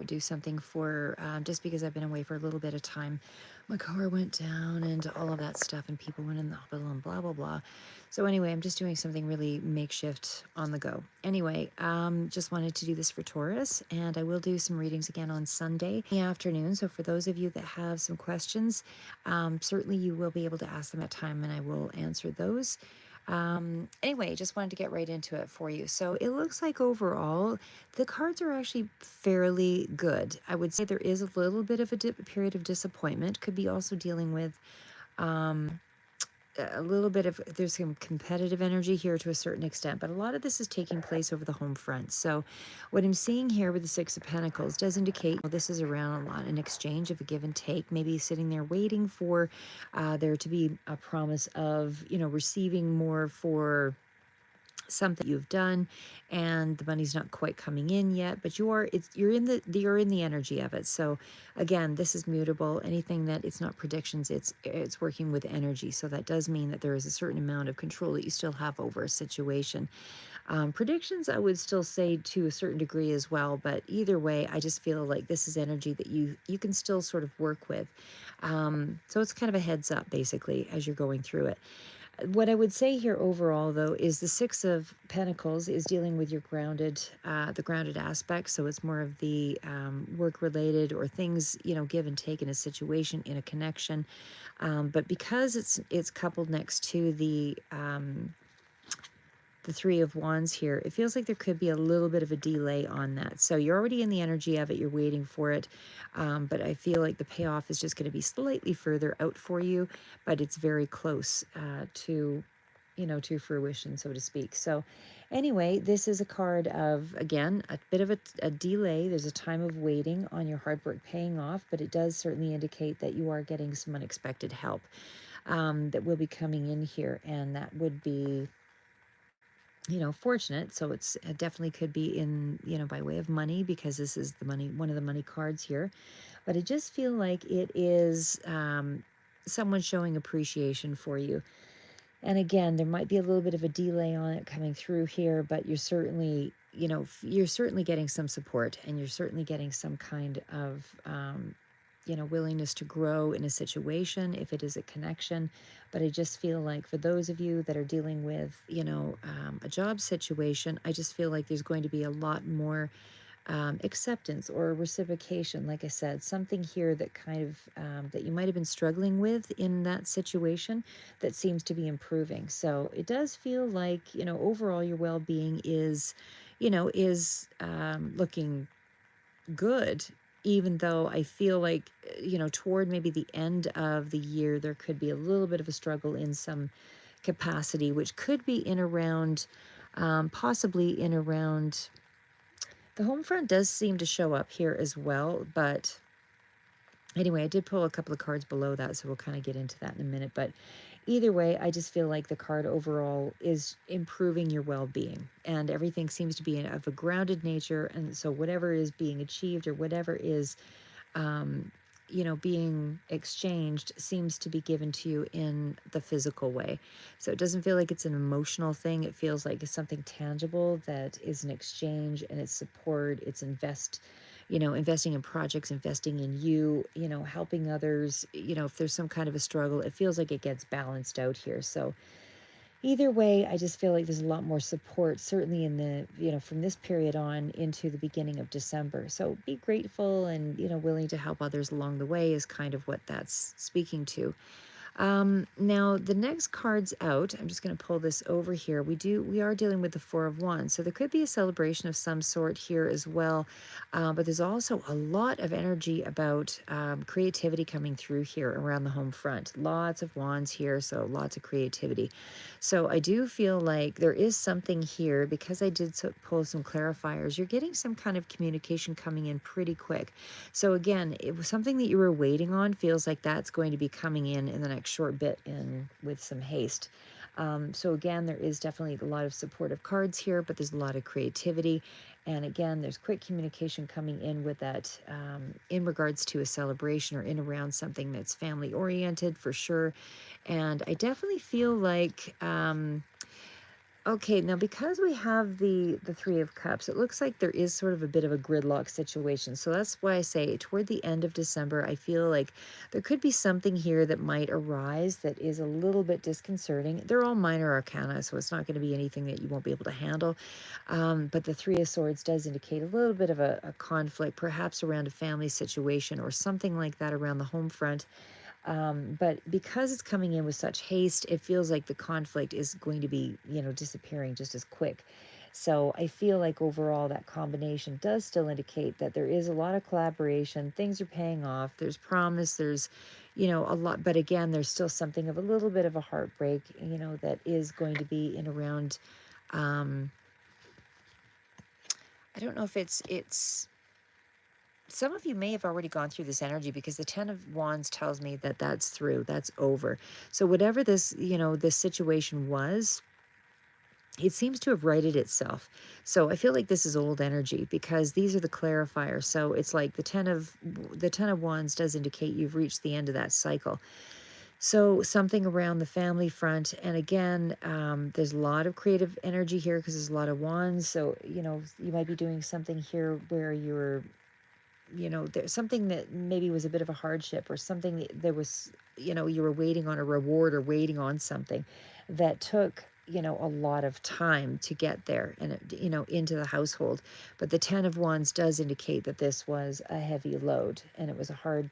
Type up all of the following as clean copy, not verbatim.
would do something for, just because I've been away for a little bit of time. My car went down and all of that stuff, and people went in the hospital and blah, blah, blah. So anyway, I'm just doing something really makeshift on the go. Anyway, just wanted to do this for Taurus, and I will do some readings again on Sunday in the afternoon. So for those of you that have some questions, certainly you will be able to ask them at time, and I will answer those. Anyway, just wanted to get right into it for you. So it looks like overall, the cards are actually fairly good. I would say there is a little bit of a period of disappointment. Could be also dealing with a little bit of, there's some competitive energy here to a certain extent, but a lot of this is taking place over the home front. So what I'm seeing here with the Six of Pentacles does indicate, well, this is around a lot, an exchange of a give and take, maybe sitting there waiting for there to be a promise of, receiving more for something you've done, and the money's not quite coming in yet, but you're in the energy of it. So again, this is mutable. Anything that it's not predictions, it's working with energy. So that does mean that there is a certain amount of control that you still have over a situation. Predictions, I would still say to a certain degree as well, but either way, I just feel like this is energy that you can still sort of work with. So it's kind of a heads up basically as you're going through it. What I would say here overall, though, is the Six of Pentacles is dealing with your the grounded aspect. So it's more of the work-related or things, give and take in a situation, in a connection. But because it's coupled next to the Three of Wands here, it feels like there could be a little bit of a delay on that. So you're already in the energy of it, you're waiting for it, but I feel like the payoff is just going to be slightly further out for you, but it's very close to fruition, so to speak. So anyway, this is a card of, again, a bit of a delay. There's a time of waiting on your hard work paying off, but it does certainly indicate that you are getting some unexpected help that will be coming in here, and that would be fortunate. So it definitely could be in, by way of money, because this is the money, one of the money cards here. But I just feel like it is someone showing appreciation for you. And again, there might be a little bit of a delay on it coming through here, but you're certainly, you're certainly getting some support, and you're certainly getting some kind of willingness to grow in a situation, if it is a connection. But I just feel like for those of you that are dealing with, a job situation, I just feel like there's going to be a lot more acceptance or reciprocation. Like I said, something here that kind of, that you might have been struggling with in that situation that seems to be improving. So it does feel like, overall your well-being is, looking good, even though I feel like, toward maybe the end of the year, there could be a little bit of a struggle in some capacity, which could be in around, possibly in around, the home front does seem to show up here as well. But anyway, I did pull a couple of cards below that, so we'll kind of get into that in a minute. But either way, I just feel like the card overall is improving your well-being, and everything seems to be of a grounded nature. And so whatever is being achieved, or whatever is being exchanged, seems to be given to you in the physical way. So it doesn't feel like it's an emotional thing. It feels like it's something tangible that is an exchange, and it's support, it's investing in projects, investing in you, helping others. If there's some kind of a struggle, it feels like it gets balanced out here. So either way, I just feel like there's a lot more support, certainly in the, from this period on into the beginning of December. So be grateful and, willing to help others along the way is kind of what that's speaking to. Now the next card's out. I'm just going to pull this over here. We are dealing with the Four of Wands, so there could be a celebration of some sort here as well. But there's also a lot of energy about creativity coming through here around the home front. Lots of wands here, so lots of creativity. So I do feel like there is something here, because I did pull some clarifiers. You're getting some kind of communication coming in pretty quick. So again, it was something that you were waiting on. Feels like that's going to be coming in the next short bit, in with some haste. So again, there is definitely a lot of supportive cards here, but there's a lot of creativity. And again, there's quick communication coming in with that, in regards to a celebration, or in around something that's family oriented for sure. And I definitely feel like, Okay, now because we have the Three of Cups, it looks like there is sort of a bit of a gridlock situation. So that's why I say toward the end of December, I feel like there could be something here that might arise that is a little bit disconcerting. They're all minor arcana, so it's not going to be anything that you won't be able to handle. But the Three of Swords does indicate a little bit of a conflict, perhaps around a family situation or something like that around the home front. But because it's coming in with such haste, it feels like the conflict is going to be, disappearing just as quick. So I feel like overall that combination does still indicate that there is a lot of collaboration. Things are paying off. There's promise. There's, a lot. But again, there's still something of a little bit of a heartbreak, that is going to be in around. Um, I don't know if it's some of you may have already gone through this energy because the 10 of wands tells me that that's through, that's over. So whatever this, this situation was, it seems to have righted itself. So I feel like this is old energy because these are the clarifiers. So it's like the 10 of wands does indicate you've reached the end of that cycle. So something around the family front, and again, there's a lot of creative energy here because there's a lot of wands. So you might be doing something here where you're, there's something that maybe was a bit of a hardship, or something that there was, you were waiting on a reward or waiting on something that took, a lot of time to get there and, into the household. But the 10 of wands does indicate that this was a heavy load and it was a hard,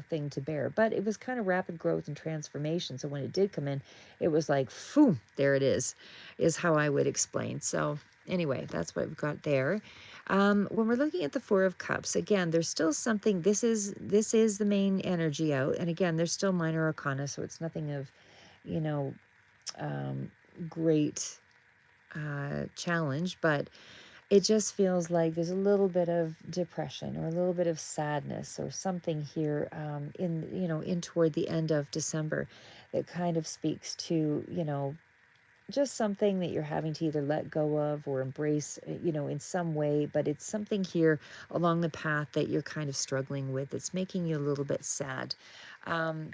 thing to bear. But it was kind of rapid growth and transformation. So when it did come in, it was like, phew, there it is how I would explain. So anyway, that's what we've got there. When we're looking at the Four of Cups, again, there's still something. This is the main energy out, and again, there's still minor arcana, so it's nothing of, you know, um, great challenge, but it just feels like there's a little bit of depression or a little bit of sadness or something here, in toward the end of December, that kind of speaks to, just something that you're having to either let go of or embrace, in some way. But it's something here along the path that you're kind of struggling with. It's making you a little bit sad.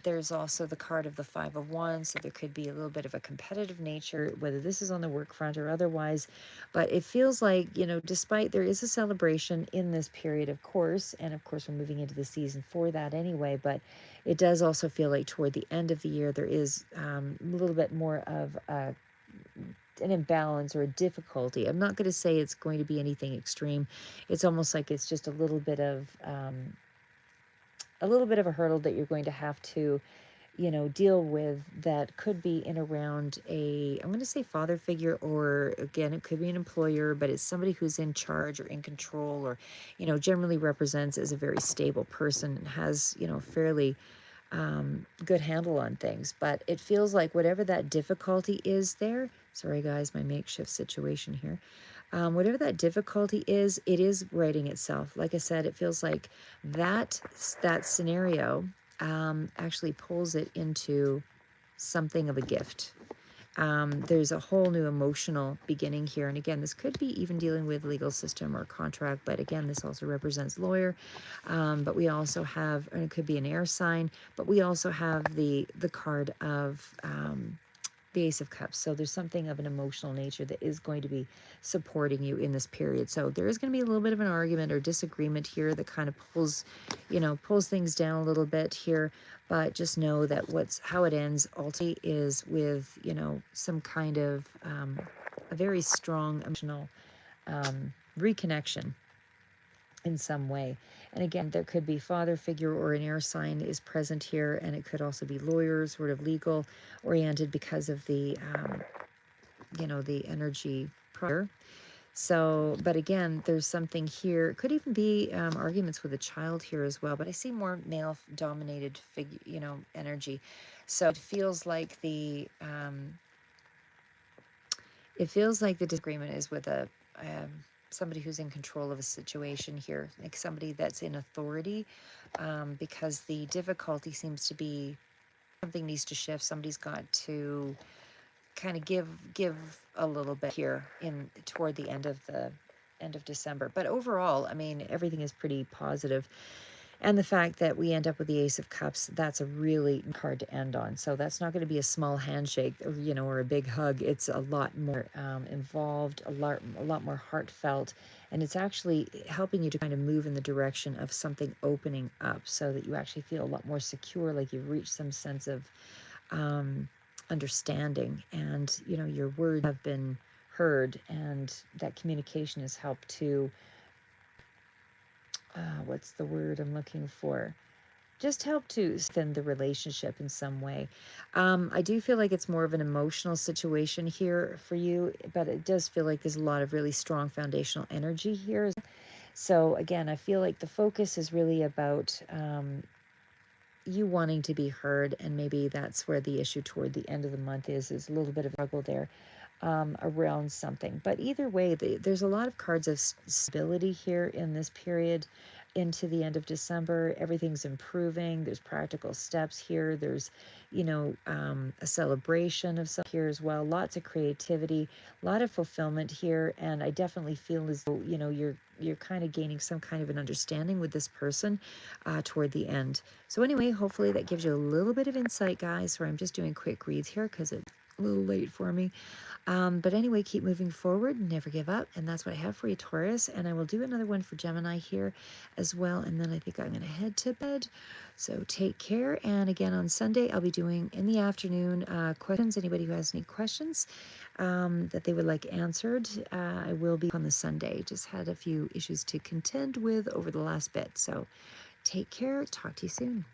There's also the card of the Five of Wands, so there could be a little bit of a competitive nature, whether this is on the work front or otherwise. But it feels like, despite there is a celebration in this period, of course, and of course we're moving into the season for that anyway, but it does also feel like toward the end of the year there is a little bit more of an imbalance or a difficulty. I'm not going to say it's going to be anything extreme. It's almost like it's just a little bit of a hurdle that you're going to have to, deal with, that could be in around I'm going to say father figure, or again, it could be an employer, but it's somebody who's in charge or in control, or, generally represents as a very stable person and has, fairly good handle on things. But it feels like whatever that difficulty is there, sorry guys, my makeshift situation here, whatever that difficulty is, it is righting itself. Like I said, it feels like that scenario actually pulls it into something of a gift. There's a whole new emotional beginning here. And again, this could be even dealing with legal system or contract, but again, this also represents lawyer. But we also have, and it could be an air sign, but we also have the card of the Ace of Cups. So there's something of an emotional nature that is going to be supporting you in this period. So there is going to be a little bit of an argument or disagreement here that kind of pulls things down a little bit here. But just know that how it ends ultimately is with, some kind of a very strong emotional reconnection in some way. And again, there could be father figure or an air sign is present here, and it could also be lawyers, sort of legal oriented, because of the energy prior. So, but again, there's something here. It could even be arguments with a child here as well. But I see more male dominated figure, energy. So it feels like the disagreement is with somebody who's in control of a situation here, like somebody that's in authority, because the difficulty seems to be something needs to shift. Somebody's got to kind of give a little bit here in toward the end of December. But overall, I mean, everything is pretty positive. And the fact that we end up with the Ace of Cups, that's a really card to end on. So that's not going to be a small handshake, or, or a big hug. It's a lot more involved, a lot more heartfelt. And it's actually helping you to kind of move in the direction of something opening up so that you actually feel a lot more secure, like you've reached some sense of understanding. And, your words have been heard, and that communication has helped to, what's the word I'm looking for? Just help to strengthen the relationship in some way. I do feel like it's more of an emotional situation here for you, but it does feel like there's a lot of really strong foundational energy here. So again, I feel like the focus is really about you wanting to be heard, and maybe that's where the issue toward the end of the month is a little bit of struggle there around something. But either way, there's a lot of cards of stability here in this period into the end of December. Everything's improving. There's practical steps here. There's, a celebration of some here as well. Lots of creativity, a lot of fulfillment here. And I definitely feel as though, you're kind of gaining some kind of an understanding with this person toward the end. So anyway, hopefully that gives you a little bit of insight, guys. Or I'm just doing quick reads here because it's a little late for me. But anyway, keep moving forward, never give up. And that's what I have for you, Taurus. And I will do another one for Gemini here as well. And then I think I'm going to head to bed. So take care. And again, on Sunday, I'll be doing in the afternoon questions. Anybody who has any questions that they would like answered, I will be on the Sunday. Just had a few issues to contend with over the last bit. So take care. Talk to you soon.